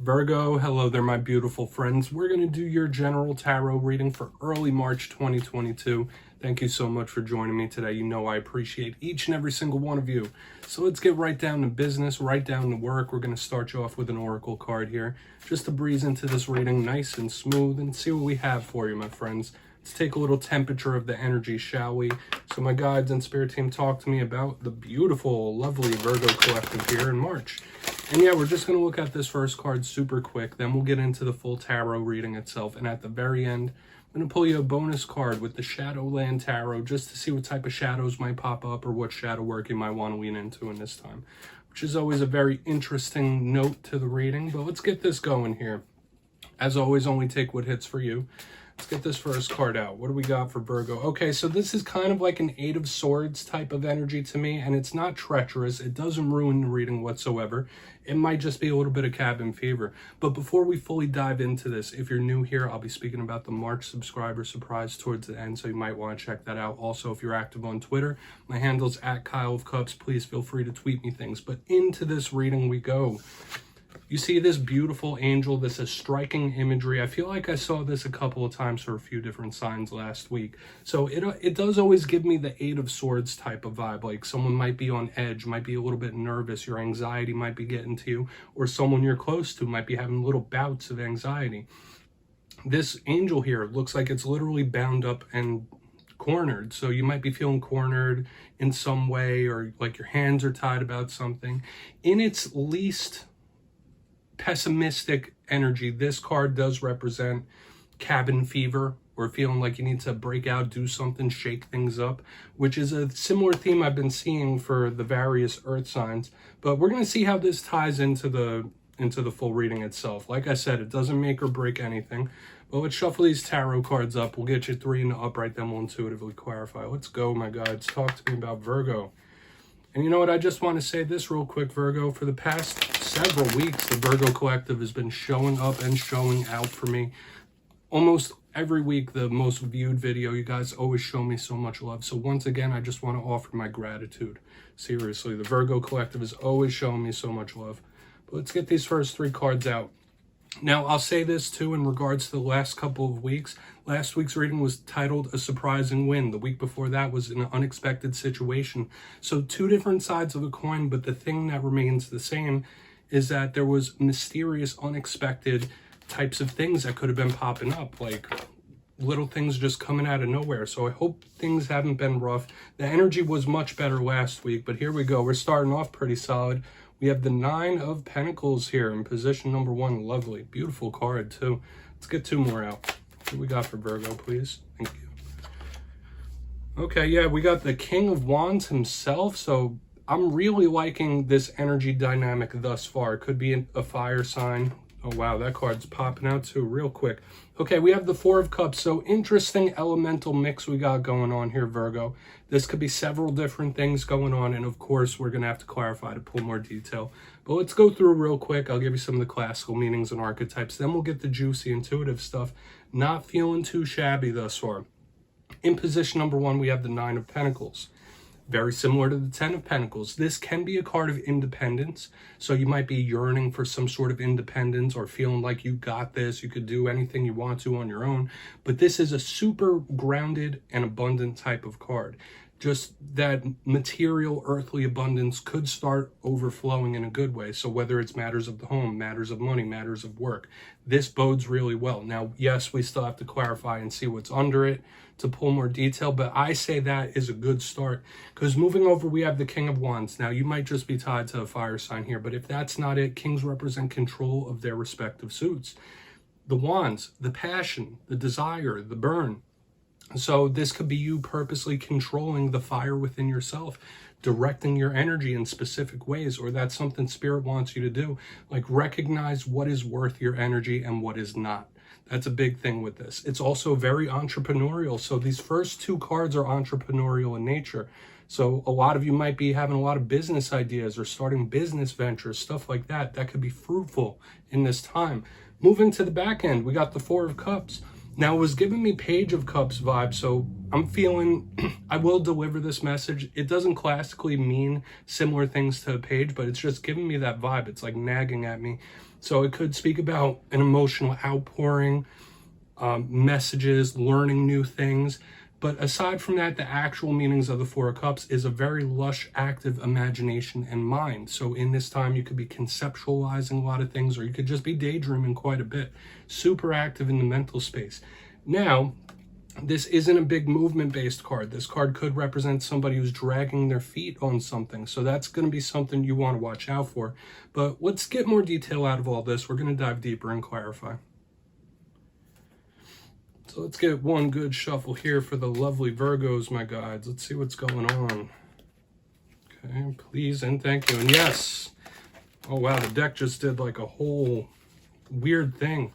Virgo, hello there, my beautiful friends. We're going to do your general tarot reading for early March 2022. Thank you so much for joining me today. You know I appreciate each and every single one of you. So let's get right down to business, right down to work. We're going to start you off with an oracle card here, just to breeze into this reading nice and smooth and see what we have for you, my friends. Let's take a little temperature of the energy, shall we? So my guides and spirit team talk to me about the beautiful, lovely Virgo collective here in March. And yeah, we're just going to look at this first card super quick. Then we'll get into the full tarot reading itself. And at the very end, I'm going to pull you a bonus card with the Shadowland Tarot just to see what type of shadows might pop up or what shadow work you might want to lean into in this time, which is always a very interesting note to the reading. But let's get this going here. As always, only take what hits for you. Let's get this first card out. What do we got for Virgo? Okay, so this is kind of like an Eight of Swords type of energy to me, and it's not treacherous. It doesn't ruin the reading whatsoever. It might just be a little bit of cabin fever. But before we fully dive into this, if you're new here, I'll be speaking about the March subscriber surprise towards the end, so you might want to check that out. Also, if you're active on Twitter, my handle's at kyleofcups. Please feel free to tweet me things. But into this reading we go. You see this beautiful angel. This is striking imagery. I feel like I saw this a couple of times for a few different signs last week. So it does always give me the Eight of Swords type of vibe. Like someone might be on edge, might be a little bit nervous. Your anxiety might be getting to you, or someone you're close to might be having little bouts of anxiety. This angel here looks like it's literally bound up and cornered. So you might be feeling cornered in some way, or like your hands are tied about something. In its least pessimistic energy, this card does represent cabin fever, or feeling like you need to break out, do something, shake things up, which is a similar theme I've been seeing for the various earth signs. But we're going to see how this ties into the full reading itself. Like I said, it doesn't make or break anything. But let's shuffle these tarot cards up. We'll get you three in the upright, then we'll intuitively clarify. Let's go, my guides. Talk to me about Virgo. And you know what? I just want to say this real quick, Virgo. For the past several weeks, the Virgo Collective has been showing up and showing out for me. Almost every week, the most viewed video. You guys always show me so much love. So once again, I just want to offer my gratitude. Seriously, the Virgo Collective is always showing me so much love. But let's get these first three cards out. Now, I'll say this too in regards to the last couple of weeks. Last week's reading was titled A Surprising Win. The week before that was an unexpected situation. So two different sides of a coin, but the thing that remains the same is that there was mysterious, unexpected types of things that could have been popping up, like little things just coming out of nowhere. So I hope things haven't been rough. The energy was much better last week, but here we go. We're starting off pretty solid. We have the Nine of Pentacles here in position number one. Lovely, beautiful card too. Let's get two more out. What we got for Virgo, please? Thank you. Okay, yeah, we got the King of Wands himself. So I'm really liking this energy dynamic thus far. It could be a fire sign. Oh, wow, that card's popping out too real quick. Okay, we have the Four of Cups. So interesting elemental mix we got going on here, Virgo. This could be several different things going on. And of course, we're going to have to clarify to pull more detail. But let's go through real quick. I'll give you some of the classical meanings and archetypes. Then we'll get the juicy intuitive stuff. Not feeling too shabby thus far. In position number one, we have the Nine of Pentacles. Very similar to the Ten of Pentacles. This can be a card of independence. So you might be yearning for some sort of independence or feeling like you got this. You could do anything you want to on your own. But this is a super grounded and abundant type of card. Just that material, earthly abundance could start overflowing in a good way. So whether it's matters of the home, matters of money, matters of work, this bodes really well. Now, yes, we still have to clarify and see what's under it to pull more detail, but I say that is a good start. Because moving over, we have the King of Wands. Now, you might just be tied to a fire sign here, but if that's not it, kings represent control of their respective suits. The Wands, the passion, the desire, the burn. So this could be you purposely controlling the fire within yourself, directing your energy in specific ways, or that's something spirit wants you to do. Like recognize what is worth your energy and what is not. That's a big thing with this. It's also very entrepreneurial. So these first two cards are entrepreneurial in nature. So a lot of you might be having a lot of business ideas or starting business ventures, stuff like that. That could be fruitful in this time. Moving to the back end, we got the Four of Cups. Now, it was giving me Page of Cups vibe, so I'm feeling I will deliver this message. It doesn't classically mean similar things to a page, but it's just giving me that vibe. It's like nagging at me. So it could speak about an emotional outpouring, messages, learning new things. But aside from that, the actual meanings of the Four of Cups is a very lush, active imagination and mind. So in this time, you could be conceptualizing a lot of things, or you could just be daydreaming quite a bit. Super active in the mental space. Now, this isn't a big movement-based card. This card could represent somebody who's dragging their feet on something. So that's going to be something you want to watch out for. But let's get more detail out of all this. We're going to dive deeper and clarify. So let's get one good shuffle here for the lovely Virgos, my guides. Let's see what's going on. Okay, please and thank you. And yes. Oh, wow, the deck just did like a whole weird thing.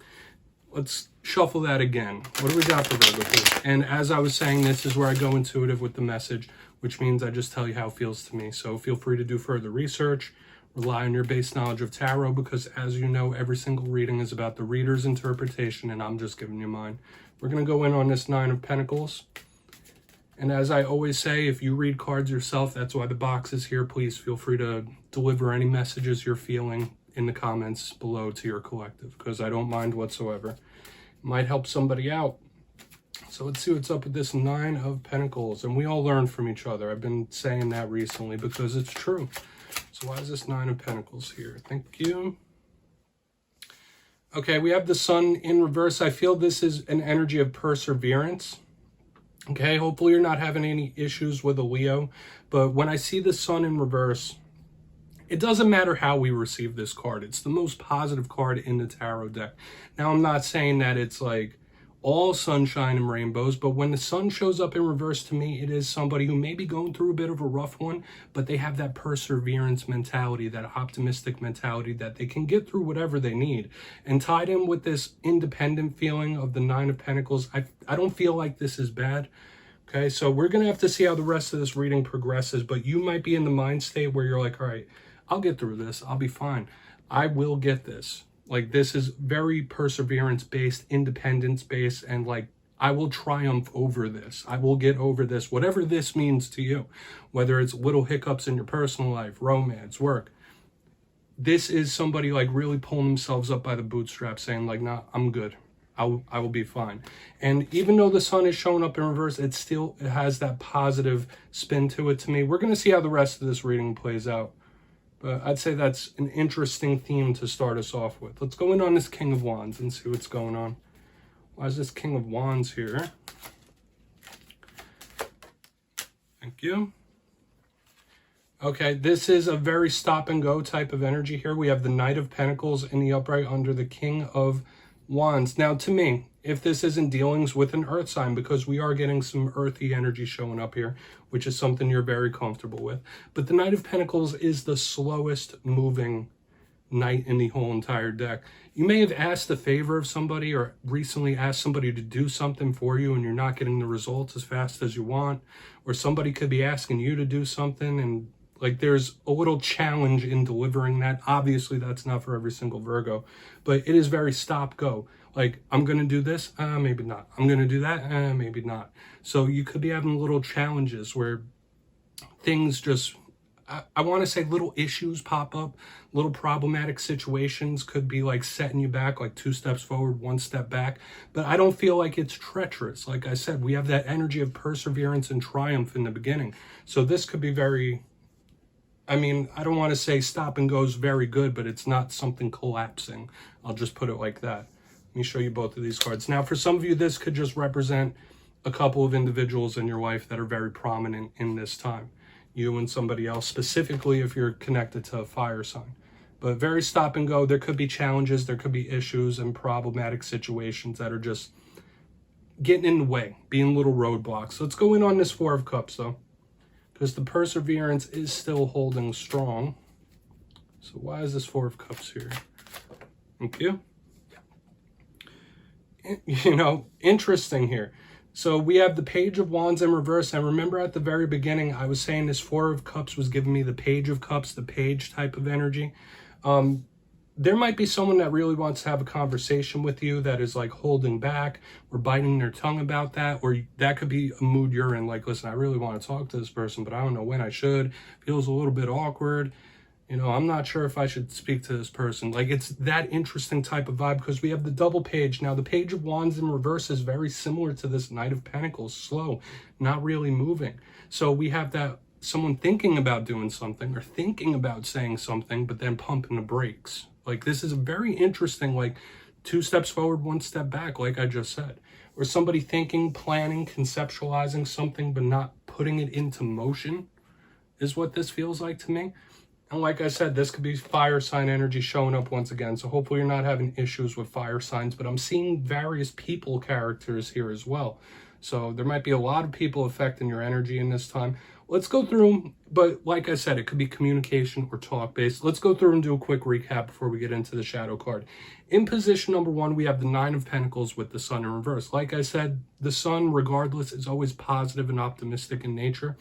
Let's shuffle that again. What do we got for Virgo? And as I was saying, this is where I go intuitive with the message, which means I just tell you how it feels to me. So feel free to do further research. Rely on your base knowledge of tarot, because as you know, every single reading is about the reader's interpretation, and I'm just giving you mine. We're going to go in on this Nine of Pentacles. And as I always say, if you read cards yourself, that's why the box is here. Please feel free to deliver any messages you're feeling in the comments below to your collective, because I don't mind whatsoever. It might help somebody out. So let's see what's up with this Nine of Pentacles. And we all learn from each other. I've been saying that recently because it's true. So why is this Nine of Pentacles here? Thank you. Okay, we have the Sun in reverse. I feel this is an energy of perseverance. Okay, hopefully you're not having any issues with a Leo. But when I see the Sun in reverse, it doesn't matter how we receive this card. It's the most positive card in the tarot deck. Now, I'm not saying that it's like all sunshine and rainbows, but when the Sun shows up in reverse, to me, it is somebody who may be going through a bit of a rough one, but they have that perseverance mentality, that optimistic mentality that they can get through whatever they need. And tied in with this independent feeling of the Nine of Pentacles, I don't feel like this is bad. Okay, so we're going to have to see how the rest of this reading progresses, but you might be in the mind state where you're like, all right, I'll get through this. I'll be fine. I will get this. Like, this is very perseverance-based, independence-based, and like, I will triumph over this. I will get over this, whatever this means to you, whether it's little hiccups in your personal life, romance, work. This is somebody like really pulling themselves up by the bootstraps, saying like, nah, I'm good. I will be fine. And even though the Sun is showing up in reverse, it has that positive spin to it to me. We're going to see how the rest of this reading plays out. But I'd say that's an interesting theme to start us off with. Let's go in on this King of Wands and see what's going on. Why is this King of Wands here? Thank you. Okay, this is a very stop and go type of energy here. We have the Knight of Pentacles in the upright under the King of Wands. Now, to me, if this isn't dealings with an earth sign, because we are getting some earthy energy showing up here, which is something you're very comfortable with. But the Knight of Pentacles is the slowest moving knight in the whole entire deck. You may have asked a favor of somebody or recently asked somebody to do something for you and you're not getting the results as fast as you want. Or somebody could be asking you to do something and like there's a little challenge in delivering that. Obviously, that's not for every single Virgo, but it is very stop-go. Like, I'm going to do this, maybe not. I'm going to do that, maybe not. So you could be having little challenges where things just, I want to say little issues pop up, little problematic situations could be like setting you back, like 2 steps forward, 1 step back. But I don't feel like it's treacherous. Like I said, we have that energy of perseverance and triumph in the beginning. So this could be very, I mean, I don't want to say stop and go is very good, but it's not something collapsing. I'll just put it like that. Let me show you both of these cards. Now, for some of you, this could just represent a couple of individuals in your life that are very prominent in this time. You and somebody else, specifically if you're connected to a fire sign. But very stop and go. There could be challenges, there could be issues and problematic situations that are just getting in the way, being little roadblocks. Let's go in on this Four of Cups, though, because the perseverance is still holding strong. So why is this Four of Cups here? Thank you. You know, interesting here. So we have the Page of Wands in reverse. And remember at the very beginning, I was saying this Four of Cups was giving me the Page of Cups, the page type of energy. There might be someone that really wants to have a conversation with you that is like holding back or biting their tongue about that. Or that could be a mood you're in. Like, listen, I really want to talk to this person, but I don't know when I should. Feels a little bit awkward. You know, I'm not sure if I should speak to this person. Like, it's that interesting type of vibe because we have the double page. Now, the Page of Wands in reverse is very similar to this Knight of Pentacles, slow, not really moving. So we have that someone thinking about doing something or thinking about saying something, but then pumping the brakes. Like, this is very interesting, like 2 steps forward, 1 step back, like I just said. Or somebody thinking, planning, conceptualizing something, but not putting it into motion is what this feels like to me. And like I said, this could be fire sign energy showing up once again. So hopefully you're not having issues with fire signs, but I'm seeing various people characters here as well. So there might be a lot of people affecting your energy in this time. Let's go through, but like I said, it could be communication or talk based. Let's go through and do a quick recap before we get into the shadow card. In position number 1, we have the 9 of Pentacles with the Sun in reverse. Like I said, the Sun, regardless, is always positive and optimistic in nature.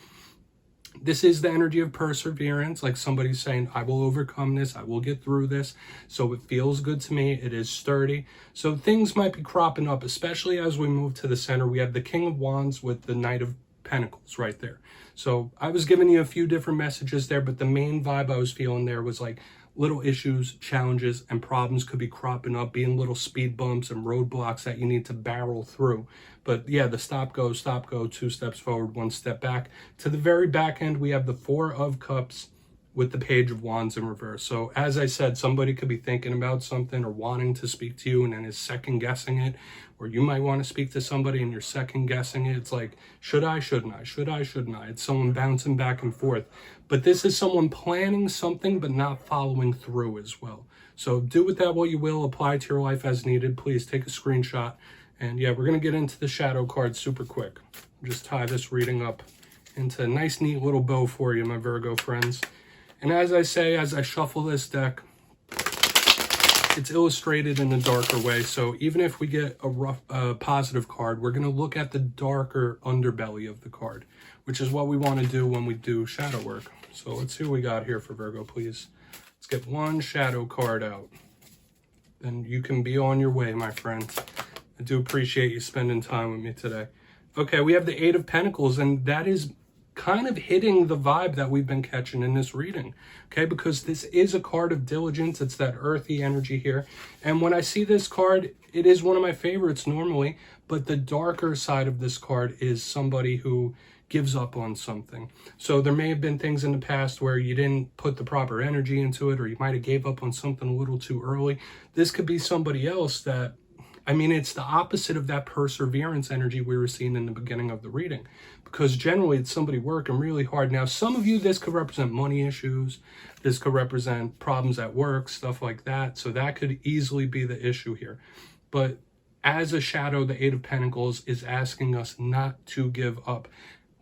This is the energy of perseverance, like somebody's saying, I will overcome this, I will get through this. So it feels good to me, it is sturdy. So things might be cropping up, especially as we move to the center. We have the King of Wands with the Knight of Pentacles right there. So I was giving you a few different messages there, but the main vibe I was feeling there was like little issues, challenges, and problems could be cropping up, being little speed bumps and roadblocks that you need to barrel through. But yeah, the stop, go, 2 steps forward, 1 step back. To the very back end, we have the 4 of Cups with the Page of Wands in reverse. So as I said, somebody could be thinking about something or wanting to speak to you and then is second guessing it. Or you might want to speak to somebody and you're second guessing it. It's like, should I, shouldn't I? Should I, shouldn't I? It's someone bouncing back and forth. But this is someone planning something but not following through as well. So do with that what you will. Apply to your life as needed. Please take a screenshot. And yeah, we're going to get into the shadow card super quick. Just tie this reading up into a nice, neat little bow for you, my Virgo friends. And as I say, as I shuffle this deck, it's illustrated in a darker way. So even if we get a positive card, we're going to look at the darker underbelly of the card, which is what we want to do when we do shadow work. So let's see what we got here for Virgo, please. Let's get 1 shadow card out. Then you can be on your way, my friend. I do appreciate you spending time with me today. Okay, we have the 8 of Pentacles, and that is kind of hitting the vibe that we've been catching in this reading, okay? Because this is a card of diligence. It's that earthy energy here. And when I see this card, it is one of my favorites normally, but the darker side of this card is somebody who gives up on something. So there may have been things in the past where you didn't put the proper energy into it, or you might have gave up on something a little too early. This could be somebody else that, I mean, it's the opposite of that perseverance energy we were seeing in the beginning of the reading, because generally it's somebody working really hard. Now, some of you, this could represent money issues. This could represent problems at work, stuff like that. So that could easily be the issue here. But as a shadow, the 8 of Pentacles is asking us not to give up.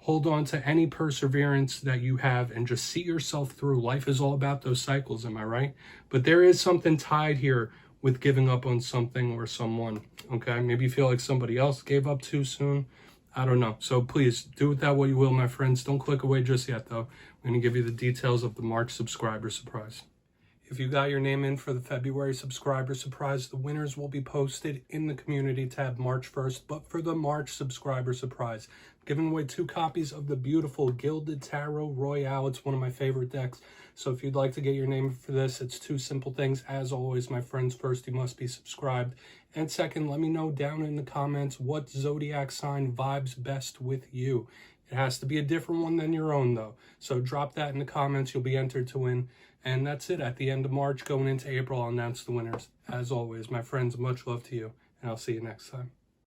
Hold on to any perseverance that you have and just see yourself through. Life is all about those cycles, am I right? But there is something tied here with giving up on something or someone, okay? Maybe you feel like somebody else gave up too soon. I don't know. So please, do with that what you will, my friends. Don't click away just yet, though. I'm going to give you the details of the March subscriber surprise. If you got your name in for the February subscriber surprise, the winners will be posted in the community tab March 1st. But for the March subscriber surprise, I'm giving away 2 copies of the beautiful Gilded Tarot Royale. It's one of my favorite decks. So if you'd like to get your name for this, it's 2 simple things. As always, my friends, first, you must be subscribed. And second, let me know down in the comments what zodiac sign vibes best with you. It has to be a different one than your own, though. So drop that in the comments. You'll be entered to win. And that's it. At the end of March, going into April, I'll announce the winners. As always, my friends, much love to you, and I'll see you next time.